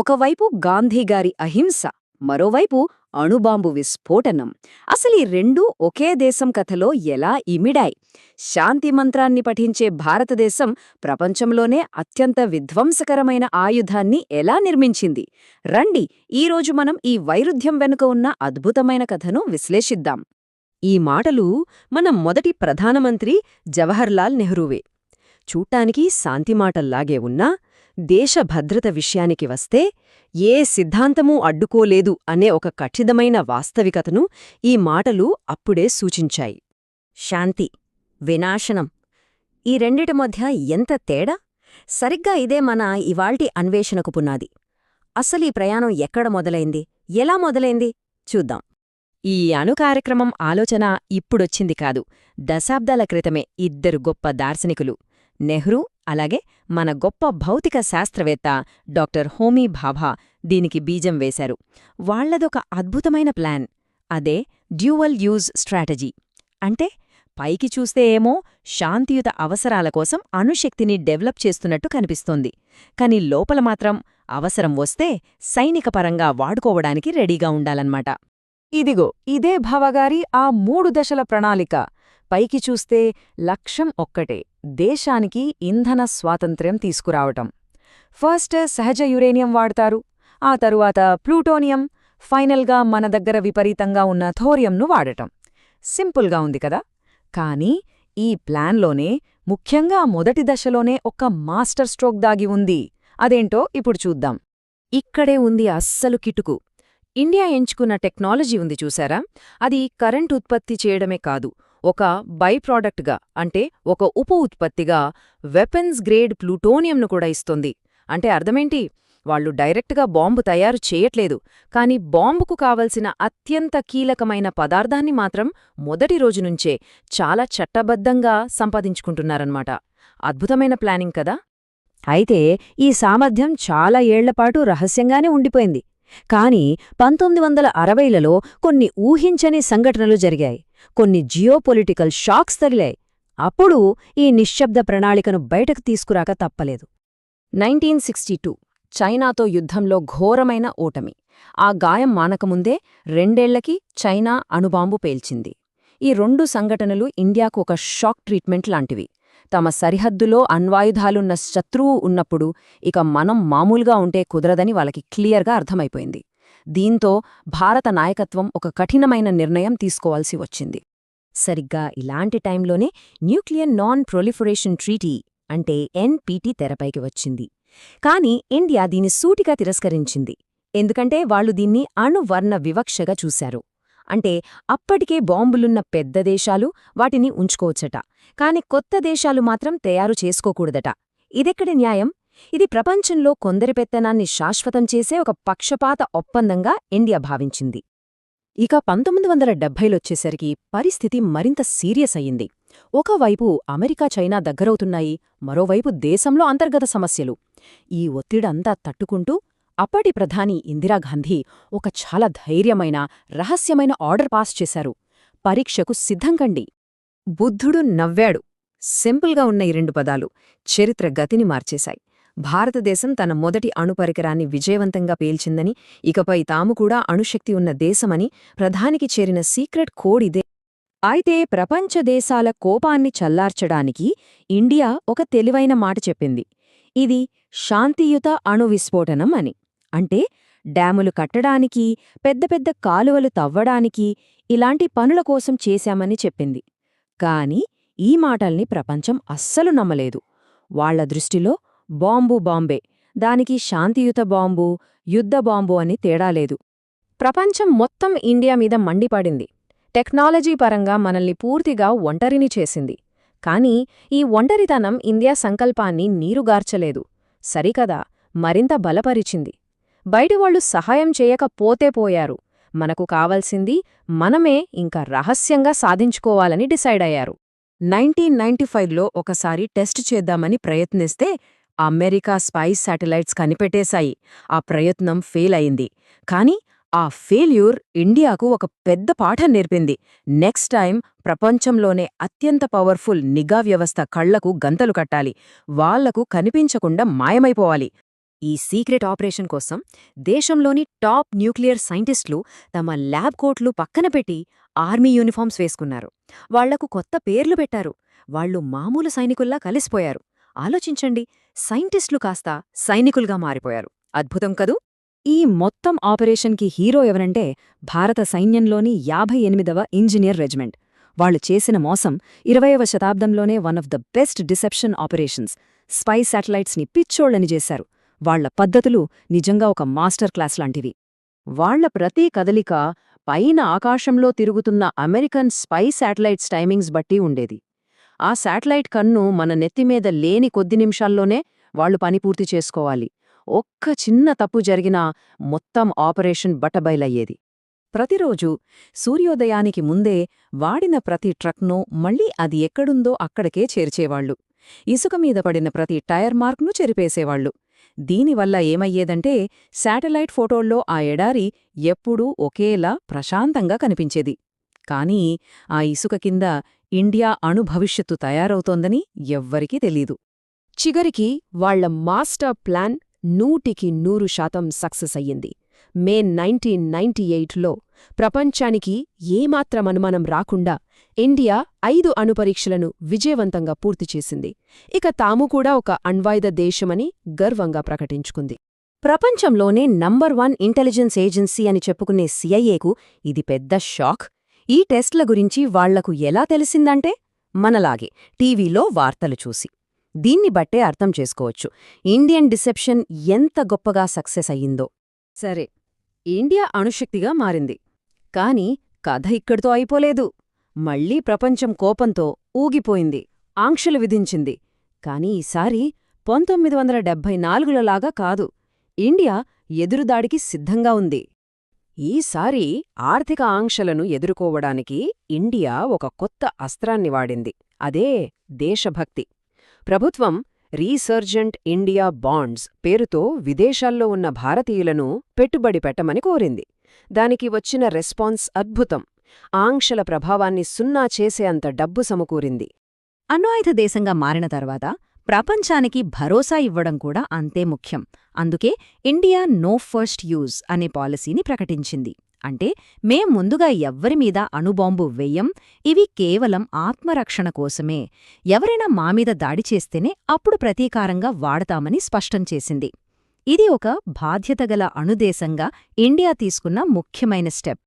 ఒకవైపు గాంధీగారి అహింస, మరోవైపు అణుబాంబు విస్ఫోటనం. అసలీ రెండూ ఒకే దేశం కథలో ఎలా ఇమిడాయి? శాంతి మంత్రాన్ని పఠించే భారతదేశం ప్రపంచంలోనే అత్యంత విధ్వంసకరమైన ఆయుధాన్ని ఎలా నిర్మించింది? రండి, ఈరోజు మనం ఈ వైరుధ్యం వెనుక ఉన్న అద్భుతమైన కథను విశ్లేషిద్దాం. ఈ మాటలు మన మొదటి ప్రధానమంత్రి జవహర్లాల్ నెహ్రూవే. చూడ్డానికి శాంతిమాటల్లాగే ఉన్నా దేశ భద్రత విషయానికి వస్తే ఏ సిద్ధాంతమూ అడ్డుకోలేదు అనే ఒక ఖచ్చితమైన వాస్తవికతను ఈ మాటలు అప్పుడే సూచించాయి. శాంతి, వినాశనం, ఈ రెండిటి మధ్య ఎంత తేడా? సరిగ్గా ఇదే మన ఇవాల్టి అన్వేషణకు పునాది. అసలీ ప్రయాణం ఎక్కడ మొదలైంది, ఎలా మొదలైంది చూద్దాం. ఈ అణుకార్యక్రమం ఆలోచన ఇప్పుడొచ్చింది కాదు, దశాబ్దాల క్రితమే ఇద్దరు గొప్ప దార్శనికులు, నెహ్రూ అలాగే మన గొప్ప భౌతిక శాస్త్రవేత్త డాక్టర్ హోమీ భాభా దీనికి బీజం వేశారు. వాళ్లదొక అద్భుతమైన ప్లాన్. అదే డ్యూవల్ యూజ్ స్ట్రాటజీ. అంటే పైకి చూస్తే ఏమో శాంతియుత అవసరాల కోసం అణుశక్తిని డెవలప్ చేస్తున్నట్టు కనిపిస్తోంది. కాని లోపల మాత్రం అవసరం వస్తే సైనికపరంగా వాడుకోవడానికి రెడీగా ఉండాలన్నమాట. ఇదిగో ఇదే భావగారి ఆ 3 దశల ప్రణాళిక. పైకి చూస్తే లక్ష్యం ఒక్కటే, దేశానికి ఇంధన స్వాతంత్ర్యం తీసుకురావటం. ఫస్ట్ సహజ యురేనియం వాడతారు, ఆ తరువాత ప్లూటోనియం, ఫైనల్గా మన దగ్గర విపరీతంగా ఉన్న థోరియంను వాడటం. సింపుల్గా ఉంది కదా? కానీ ఈ ప్లాన్లోనే, ముఖ్యంగా మొదటి దశలోనే ఒక మాస్టర్ స్ట్రోక్ దాగి ఉంది. అదేంటో ఇప్పుడు చూద్దాం. ఇక్కడే ఉంది అస్సలు కిటుకు. ఇండియా ఎంచుకున్న టెక్నాలజీ ఉంది చూసారా, అది కరెంట్ ఉత్పత్తి చేయడమే కాదు, ఒక బై ప్రాడక్ట్గా, అంటే ఒక ఉప ఉత్పత్తిగా వెపన్స్ గ్రేడ్ ప్లూటోనియంను కూడా ఇస్తుంది. అంటే అర్థమేంటి? వాళ్లు డైరెక్ట్గా బాంబు తయారు చేయట్లేదు, కాని బాంబుకు కావలసిన అత్యంత కీలకమైన పదార్థాన్ని మాత్రం మొదటి రోజునుంచే చాలా చట్టబద్ధంగా సంపాదించుకుంటున్నారన్నమాట. అద్భుతమైన ప్లానింగ్ కదా? అయితే ఈ సామర్థ్యం చాలా ఏళ్లపాటు రహస్యంగానే ఉండిపోయింది. కాని 1960లలో కొన్ని ఊహించని సంఘటనలు జరిగాయి. కొన్ని జియోపొలిటికల్ షాక్స్ తగిలాయి. అప్పుడు ఈ నిశ్శబ్ద ప్రణాళికను బయటకు తీసుకురాక తప్పలేదు. 1962 చైనాతో యుద్ధంలో ఘోరమైన ఓటమి. ఆ గాయం మానకముందే 2 ఏళ్లకి చైనా అణుబాంబు పేల్చింది. ఈ 2 సంఘటనలు ఇండియాకు ఒక షాక్ ట్రీట్మెంట్ లాంటివి. తమ సరిహద్దులో అణ్వాయుధాలున్న శత్రువు ఉన్నప్పుడు ఇక మనం మామూలుగా ఉంటే కుదరదని వాళ్ళకి క్లియర్గా అర్థమైపోయింది. దీంతో భారత నాయకత్వం ఒక కఠినమైన నిర్ణయం తీసుకోవాల్సి వచ్చింది. సరిగ్గా ఇలాంటి టైంలోనే న్యూక్లియర్ నాన్ ప్రొలిఫరేషన్ ట్రీటీ అంటే ఎన్పీటీ తెరపైకి వచ్చింది. కాని ఇండియా దీన్ని సూటిగా తిరస్కరించింది. ఎందుకంటే వాళ్లు దీన్ని అణువర్ణ వివక్షగా చూశారు. అంటే అప్పటికే బాంబులున్న పెద్ద దేశాలు వాటిని ఉంచుకోవచ్చట, కాని కొత్త దేశాలు మాత్రం తయారు చేసుకోకూడదట. ఇదెక్కడి న్యాయం? ఇది ప్రపంచంలో కొందరి పెత్తనాన్ని శాశ్వతం చేసే ఒక పక్షపాత ఒప్పందంగా ఇండియా భావించింది. ఇక 1970లొచ్చేసరికి పరిస్థితి మరింత సీరియస్ అయ్యింది. ఒకవైపు అమెరికా చైనా దగ్గరవుతున్నాయి, మరోవైపు దేశంలో అంతర్గత సమస్యలు. ఈ ఒత్తిడంతా తట్టుకుంటూ అప్పటి ప్రధాని ఇందిరాగాంధీ ఒక చాలా ధైర్యమైన, రహస్యమైన ఆర్డర్ పాస్ చేశారు. పరీక్షకు సిద్ధంకండి. బుద్ధుడు నవ్వాడు. సింపుల్గా ఉన్న ఈ 2 పదాలు చరిత్ర గతిని మార్చేశాయి. భారతదేశం తన మొదటి అణుపరికరాన్ని విజయవంతంగా పేల్చిందని, ఇకపై తాము కూడా అణుశక్తి ఉన్న దేశమని ప్రధానికి చేరిన సీక్రెట్ కోడ్ ఇదే. అయితే ప్రపంచ దేశాల కోపాన్ని చల్లార్చడానికి ఇండియా ఒక తెలివైన మాట చెప్పింది. ఇది శాంతియుత అణు విస్ఫోటనం అని. అంటే డ్యాములు కట్టడానికి, పెద్ద పెద్ద కాలువలు తవ్వడానికి, ఇలాంటి పనుల కోసం చేశామని చెప్పింది. కాని ఈ మాటల్ని ప్రపంచం అస్సలు నమ్మలేదు. వాళ్ల దృష్టిలో బాంబు బాంబే, దానికి శాంతియుత బాంబు, యుద్ధ బాంబు అని తేడాలేదు. ప్రపంచం మొత్తం ఇండియా మీద మండిపడింది. టెక్నాలజీ పరంగా మనల్ని పూర్తిగా ఒంటరిని చేసింది. కాని ఈ ఒంటరితనం ఇండియా సంకల్పాన్ని నీరుగార్చలేదు, సరికదా మరింత బలపరిచింది. బయటివాళ్లు సహాయం చేయకపోతే పోయారు, మనకు కావలసింది మనమే ఇంకా రహస్యంగా సాధించుకోవాలని డిసైడ్ అయ్యారు. 1995లో ఒకసారి టెస్ట్ చేద్దామని ప్రయత్నిస్తే అమెరికా స్పైస్ శాటిలైట్స్ కనిపెట్టేశాయి. ఆ ప్రయత్నం ఫెయిల్ అయింది. కాని ఆ ఫెయిల్యూర్ ఇండియాకు ఒక పెద్ద పాఠం నేర్పింది. నెక్స్ట్ టైం ప్రపంచంలోనే అత్యంత పవర్ఫుల్ నిఘా వ్యవస్థ కళ్లకు గంతలు కట్టాలి, వాళ్లకు కనిపించకుండా మాయమైపోవాలి. ఈ సీక్రెట్ ఆపరేషన్ కోసం దేశంలోని టాప్ న్యూక్లియర్ సైంటిస్టులు తమ ల్యాబ్ కోట్లు పక్కన పెట్టి ఆర్మీ యూనిఫామ్స్ వేసుకున్నారు. వాళ్లకు కొత్త పేర్లు పెట్టారు. వాళ్లు మామూలు సైనికుల్లా కలిసిపోయారు. ఆలోచించండి, సైంటిస్టులు కాస్త సైనికులుగా మారిపోయారు. అద్భుతం కదూ! ఈ మొత్తం ఆపరేషన్కి హీరో ఎవరంటే భారత సైన్యంలోని 58వ ఇంజనీర్ రెజిమెంట్. వాళ్లు చేసిన మోసం 20వ శతాబ్దంలోనే one of the best deception operations. Spy శాటిలైట్స్ని పిచ్చోళ్లని చేశారు. వాళ్ల పద్ధతులు నిజంగా ఒక మాస్టర్ క్లాస్ లాంటివి. వాళ్ల ప్రతి కదలిక పైన ఆకాశంలో తిరుగుతున్న అమెరికన్ స్పై శాటిలైట్స్ టైమింగ్స్ బట్టి ఉండేది. ఆ శాటిలైట్ కన్ను మన నెత్తిమీద లేని కొద్ది నిమిషాల్లోనే వాళ్లు పని పూర్తి చేసుకోవాలి. ఒక్క చిన్న తప్పు జరిగినా మొత్తం ఆపరేషన్ బట్టబయలయ్యేది. ప్రతిరోజూ సూర్యోదయానికి ముందే వాడిన ప్రతి ట్రక్ను మళ్లీ అది ఎక్కడుందో అక్కడికే చేర్చేవాళ్లు. ఇసుక మీద పడిన ప్రతి టైర్ మార్క్ను చెరిపేసేవాళ్లు. దీనివల్ల ఏమయ్యేదంటే శాటిలైట్ ఫోటోల్లో ఆ ఎడారి ఎప్పుడూ ఒకేలా ప్రశాంతంగా కనిపించేది. కానీ ఆ ఇసుక కింద ఇండియా అణుభవిష్యత్తు తయారవుతోందని ఎవ్వరికీ తెలీదు. చివరికి వాళ్ల మాస్టర్ ప్లాన్ 100% సక్సెస్ అయ్యింది. మే 1998లో ప్రపంచానికి ఏమాత్రం అనుమానం రాకుండా ఇండియా 5 అణుపరీక్షలను విజయవంతంగా పూర్తిచేసింది. ఇక తాము కూడా ఒక అణ్వాయుధ దేశమని గర్వంగా ప్రకటించుకుంది. ప్రపంచంలోనే నంబర్ 1 ఇంటెలిజెన్స్ ఏజెన్సీ అని చెప్పుకునే సిఐఏకు ఇది పెద్ద షాక్. ఈ టెస్ట్ల గురించి వాళ్లకు ఎలా తెలిసిందంటే మనలాగే టీవీలో వార్తలు చూసి. దీన్ని బట్టే అర్థం చేసుకోవచ్చు ఇండియన్ డిసెప్షన్ ఎంత గొప్పగా సక్సెస్ అయ్యిందో. సరే, ఇండియా అణుశక్తిగా మారింది. కాని కథ ఇక్కడితో అయిపోలేదు. మళ్లీ ప్రపంచం కోపంతో ఊగిపోయింది, ఆంక్షలు విధించింది. కాని ఈసారి 1974లాగా కాదు. ఇండియా ఎదురుదాడికి సిద్ధంగా ఉంది. ఈసారి ఆర్థిక ఆంక్షలను ఎదుర్కోవడానికి ఇండియా ఒక కొత్త అస్త్రాన్ని వాడింది. అదే దేశభక్తి. ప్రభుత్వం రీసర్జెంట్ ఇండియా బాండ్స్ పేరుతో విదేశాల్లో ఉన్న భారతీయులను పెట్టుబడి పెట్టమని కోరింది. దానికి వచ్చిన రెస్పాన్స్ అద్భుతం. ఆంక్షల ప్రభావాన్ని సున్నా చేసే అంత డబ్బు సమకూరింది. అణ్వాయుధ దేశంగా మారిన తర్వాత ప్రపంచానికి భరోసా ఇవ్వడం కూడా అంతే ముఖ్యం. అందుకే ఇండియా నో ఫస్ట్ యూజ్ అనే పాలసీని ప్రకటించింది. అంటే మేం ముందుగా ఎవ్వరిమీద అణుబాంబు వెయ్యం, ఇవి కేవలం ఆత్మరక్షణ కోసమే. ఎవరైనా మామీద దాడి చేస్తేనే అప్పుడు ప్రతీకారంగా వాడతామని స్పష్టం చేసింది. ఇది ఒక బాధ్యతగల అణుదేశంగా ఇండియా తీసుకున్న ముఖ్యమైన స్టెప్.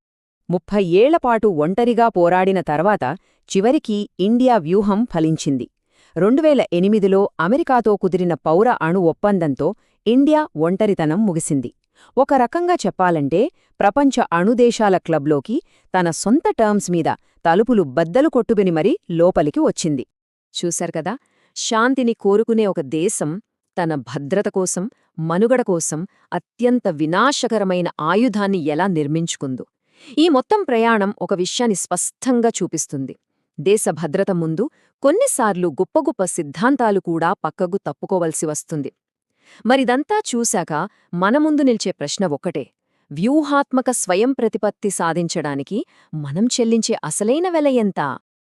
30 ఏళ్లపాటు ఒంటరిగా పోరాడిన తర్వాత చివరికి ఇండియా వ్యూహం ఫలించింది. 2008లో అమెరికాతో కుదిరిన పౌర అణు ఒప్పందంతో ఇండియా ఒంటరితనం ముగిసింది. ఒక రకంగా చెప్పాలంటే ప్రపంచ అణుదేశాల క్లబ్లోకి తన సొంత టర్మ్స్ మీద తలుపులు బద్దలు కొట్టుబిని మరీ లోపలికి వచ్చింది. చూశారు కదా, శాంతిని కోరుకునే ఒక దేశం తన భద్రత కోసం, మనుగడ కోసం అత్యంత వినాశకరమైన ఆయుధాన్ని ఎలా నిర్మించుకుందో. ఈ మొత్తం ప్రయాణం ఒక విషయాన్ని స్పష్టంగా చూపిస్తుంది. దేశ భద్రత ముందు కొన్నిసార్లు గొప్ప గొప్ప సిద్ధాంతాలు కూడా పక్కకు తప్పుకోవలసి వస్తుంది. మరిదంతా చూశాక మన ముందు నిల్చే ప్రశ్న ఒక్కటే: వ్యూహాత్మక స్వయం ప్రతిపత్తి సాధించడానికి మనం చెల్లించే అసలైన వెల ఎంత?